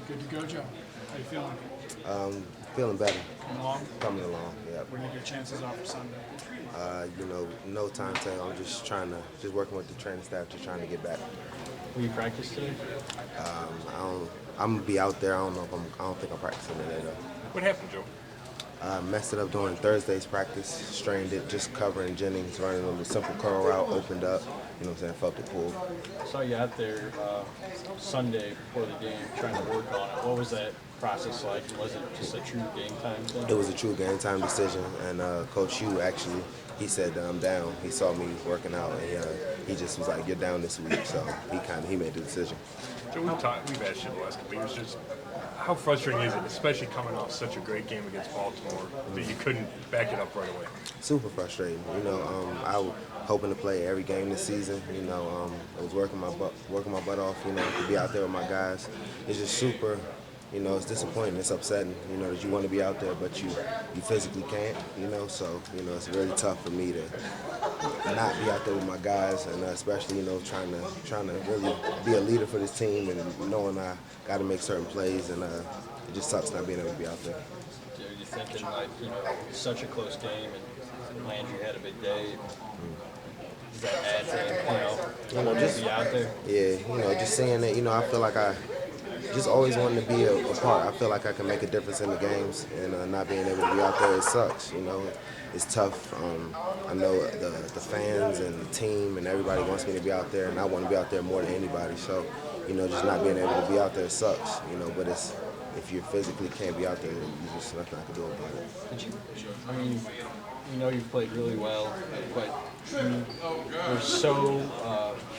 Good to go, Joe. How you feeling? Feeling better, Coming along? coming along. Yeah. What are your chances are for Sunday? No timetable. I'm just just working with the training staff, just trying to get back. Will you practice today? I don't. I'm gonna be out there. I don't know if I don't think I'm practicing today though. What happened, Joe? I messed it up during Thursday's practice. Strained it, just covering Jennings, running on the simple curl route, opened up. You know what I'm saying? Felt it pull. I saw you out there Sunday before the game trying to work on it. What was that process like? Was it just a true game time thing? It was a true game time decision, and Coach Hugh actually, he said I'm down. He saw me working out, and he just was like, "You're down this week." So he made the decision. Joe, we've asked you the last couple of years, just how frustrating is it, especially coming off such a great game against Baltimore, that you couldn't back it up right away? Super frustrating. I was hoping to play every game this season. I was working my butt off. To be out there with my guys. It's just super. It's disappointing. It's upsetting. That you want to be out there, but you physically can't. So it's really tough for me to not be out there with my guys, and especially trying to really be a leader for this team, and knowing I got to make certain plays, and it just sucks not being able to be out there. You're thinking like, such a close game and Landry had a big day. Does that add to, wanting to be out there? Yeah, just seeing it, I feel like I just always wanting to be a part. I feel like I can make a difference in the games, and not being able to be out there, it sucks. It's tough. I know the fans and the team and everybody wants me to be out there, and I want to be out there more than anybody. So, just not being able to be out there sucks. But if you physically can't be out there, you just nothing I can do about it. You've played really well, but you were so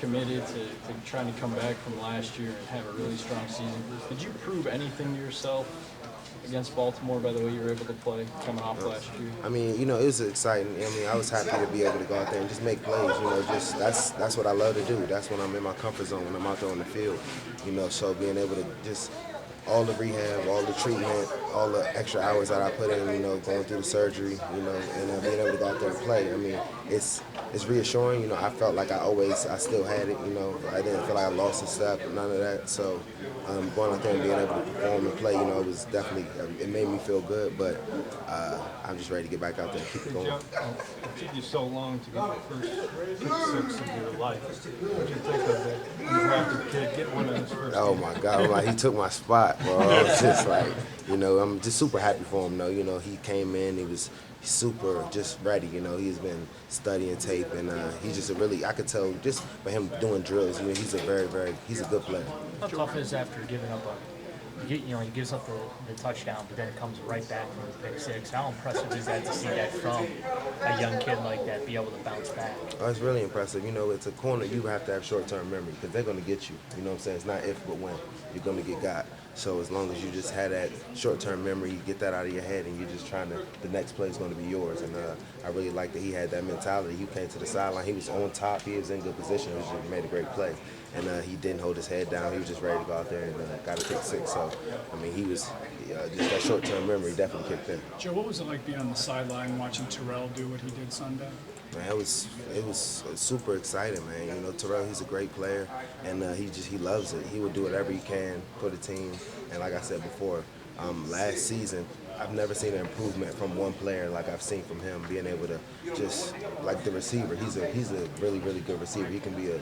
committed to trying to come back from last year and have a really strong season. Did you prove anything to yourself against Baltimore by the way you were able to play coming off last year? It was exciting. I was happy to be able to go out there and just make plays. Just that's what I love to do. That's when I'm in my comfort zone, when I'm out there on the field. So being able to just all the rehab, all the treatment, all the extra hours that I put in, going through the surgery, and being able to go out there and play. It's reassuring. I felt like I still had it. I didn't feel like I lost a step, none of that. So going out there and being able to perform and play, it was definitely, it made me feel good. But I'm just ready to get back out there and keep it going. It took you so long to get the first pick six of your life. What did you think of that? You have to get one of his first. Oh my God! He took my spot, bro. I was just like, I'm just super happy for him, though. He came in, he was super just ready. He's been studying tape, and he's just I could tell just by him doing drills. He's he's a good player. How tough is after giving up he gives up the touchdown, but then comes right back from the pick six. How impressive is that to see that from a young kid like that be able to bounce back? Oh, it's really impressive. It's a corner you have to have short-term memory because they're going to get you. You know what I'm saying? It's not if but when you're going to get got. So as long as you just had that short-term memory, you get that out of your head, and you're just the next play is going to be yours. And I really like that he had that mentality. He came to the sideline. He was on top. He was in good position. He made a great play. And he didn't hold his head down. He was just ready to go out there and got a pick six. So, he was just that short-term memory definitely kicked in. Joe, what was it like being on the sideline watching Terrell do what he did Sunday? Man, it was super exciting, man. Terrell, he's a great player, and he loves it. He would do whatever he can for the team. And like I said before, last season, I've never seen an improvement from one player like I've seen from him, being able to just, like the receiver, he's a really, really good receiver. He can be a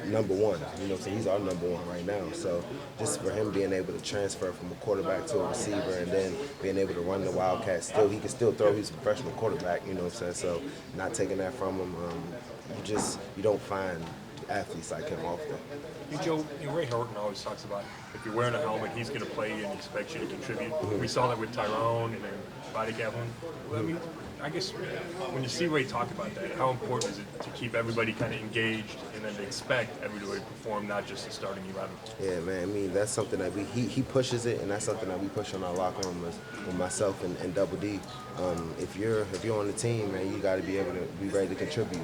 number one, so he's our number one right now. So just for him being able to transfer from a quarterback to a receiver and then being able to run the Wildcat he can still throw, he's a professional quarterback, So not taking that from him, you don't find athletes like him often. Hey, Joe, Ray Horton always talks about if you're wearing a helmet, he's going to play and expects you to contribute. Mm-hmm. We saw that with Tyrone and then Body Kaplan. I guess when you see Ray talk about that, how important is it to keep everybody kind of engaged and then to expect everybody to perform, not just the starting 11? Yeah, man. That's something that he pushes it, and that's something that we push on our locker room with myself and Double D. If you're on the team, man, you got to be able to be ready to contribute.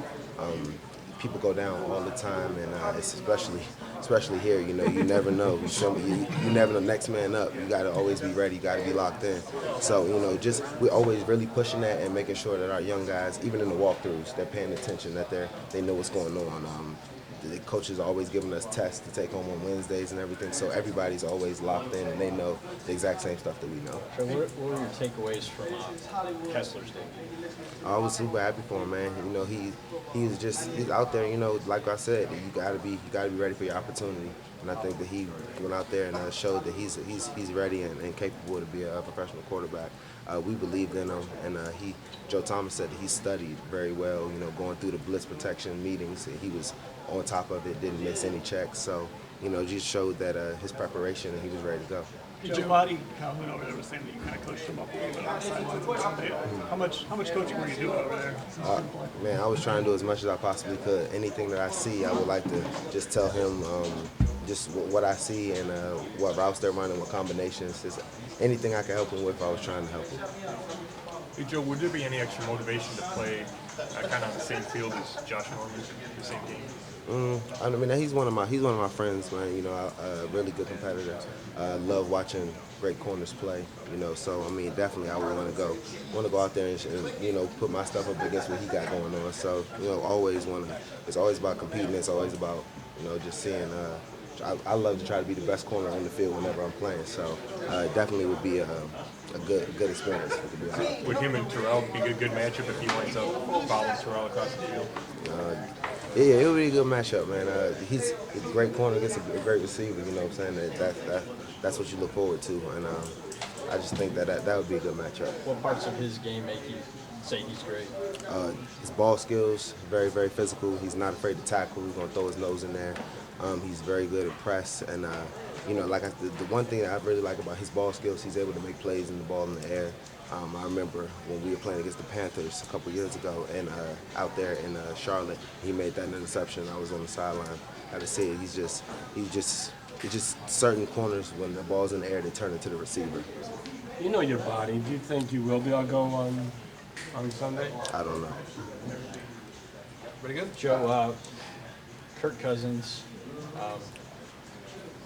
People go down all the time, and it's especially here. You never know. You never know. Next man up. You got to always be ready. You got to be locked in. So we're always really pushing that and making sure that our young guys, even in the walkthroughs, they're paying attention, that they know what's going on. the coaches are always giving us tests to take home on Wednesdays and everything. So everybody's always locked in and they know the exact same stuff that we know. So what were your takeaways from Kessler's debut? I was super happy for him, man. You know, he's out there. You know, like I said, you gotta be ready for your opportunity. And I think that he went out there and showed that he's ready and capable to be a professional quarterback. We believed in him, and Joe Thomas said that he studied very well. You know, going through the blitz protection meetings, he was on top of it, didn't miss any checks. So, you know, just showed that his preparation and he was ready to go. Joe Haden, Calhoun over there was saying that you kind of coached him up a little bit on the sidelines on Sunday. How much coaching were you doing over there? Man, I was trying to do as much as I possibly could. Anything that I see, I would like to just tell him just what I see and what routes they're running, what combinations. Just anything I could help him with, I was trying to help him. Hey, Joe, would there be any extra motivation to play kind of on the same field as Josh Norman, the same game? I mean, he's one of my friends, man. You know, a really good competitor. Love watching great corners play. You know, so I mean, definitely, I would want to go out there and you know, put my stuff up against what he got going on. So you know, it's always about competing. It's always about, you know, just seeing. I love to try to be the best corner on the field whenever I'm playing. So definitely would be a good experience. Would him and Terrell be a good matchup if he winds up following Terrell across the field? Yeah, it would be a good matchup, man. He's a great corner against a great receiver. You know what I'm saying? That's what you look forward to, and I just think that would be a good matchup. What parts of his game make you say he's great? His ball skills, very, very physical. He's not afraid to tackle. He's gonna throw his nose in there. He's very good at press, and you know, like the one thing that I really like about his ball skills, he's able to make plays in the ball in the air. I remember when we were playing against the Panthers a couple years ago, and out there in Charlotte, he made that interception. I was on the sideline. I had to say, he's just certain corners when the ball's in the air, they turn it to the receiver. You know your body. Do you think you will be able to go on Sunday? I don't know. Pretty good. Joe, Kirk Cousins,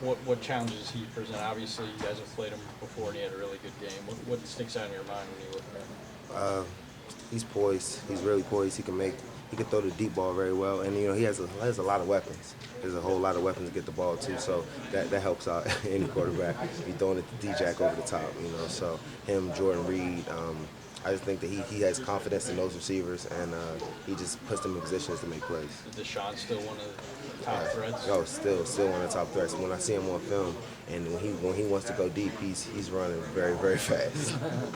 what challenges he present? Obviously, you guys have played him before, and he had a really good game. What sticks out in your mind when you look at him? He's poised. He's really poised. He can throw the deep ball very well, and you know he has a lot of weapons. There's a whole lot of weapons to get the ball too, so that helps out any quarterback. He's throwing it to D-Jack over the top, you know. So him, Jordan Reed. I just think that he has confidence in those receivers, and he just puts them in positions to make plays. Is Deshaun still one of the top threats? Oh, still one of the top threats. When I see him on film, and when he wants to go deep, he's running very, very fast.